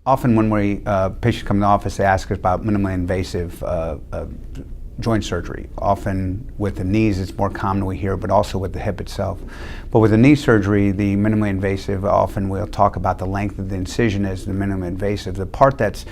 Often when patients come to the office, they ask us about minimally invasive joint surgery. Often with the knees, it's more common we hear, but also with the hip itself. But with the knee surgery, the minimally invasive, often we'll talk about the length of the incision as the minimally invasive. The part that's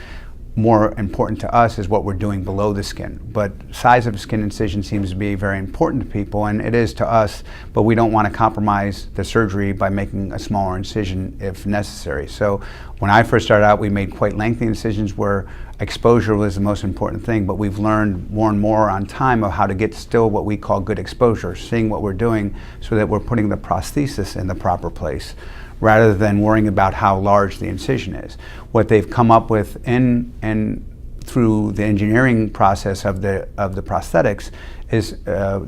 more important to us is what we're doing below the skin. But size of skin incision seems to be very important to people, and it is to us, but we don't want to compromise the surgery by making a smaller incision if necessary. So when I first started out, we made quite lengthy incisions where exposure was the most important thing, but we've learned more and more on time of how to get still what we call good exposure, seeing what we're doing so that we're putting the prosthesis in the proper place, rather than worrying about how large the incision is. What they've come up with through the engineering process of the prosthetics is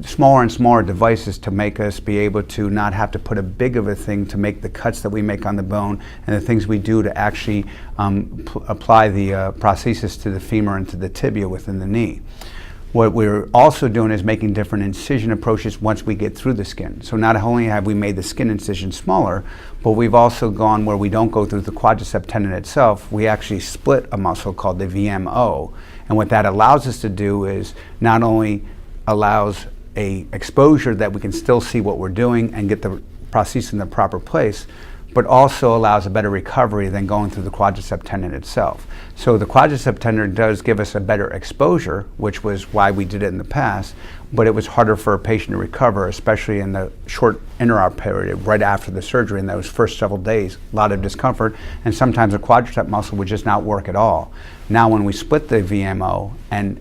smaller and smaller devices to make us be able to not have to put a big of a thing to make the cuts that we make on the bone and the things we do to actually apply the prosthesis to the femur and to the tibia within the knee. What we're also doing is making different incision approaches once we get through the skin. So not only have we made the skin incision smaller, but we've also gone where we don't go through the quadricep tendon itself. We actually split a muscle called the VMO. And what that allows us to do is not only allows a exposure that we can still see what we're doing and get the prosthesis in the proper place, but also allows a better recovery than going through the quadricep tendon itself. So the quadricep tendon does give us a better exposure, which was why we did it in the past, but it was harder for a patient to recover, especially in the short interop period right after the surgery. In those first several days, a lot of discomfort, and sometimes the quadricep muscle would just not work at all. Now when we split the VMO and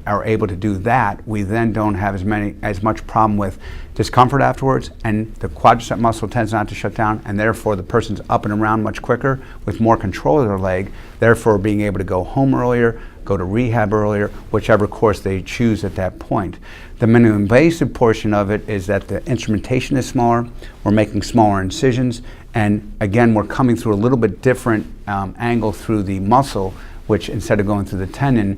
are able to do that, we then don't have as much problem with discomfort afterwards, and the quadricep muscle tends not to shut down, and therefore the person's up and around much quicker with more control of their leg, therefore being able to go home earlier, go to rehab earlier, whichever course they choose at that point. The minimally invasive portion of it is that the instrumentation is smaller, we're making smaller incisions, and again, we're coming through a little bit different angle through the muscle, which instead of going through the tendon,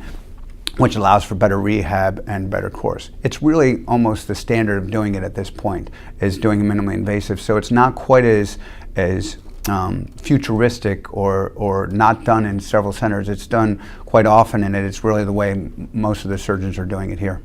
which allows for better rehab and better course. It's really almost the standard of doing it at this point, is doing a minimally invasive. So it's not quite as futuristic or not done in several centers. It's done quite often, and it's really the way most of the surgeons are doing it here.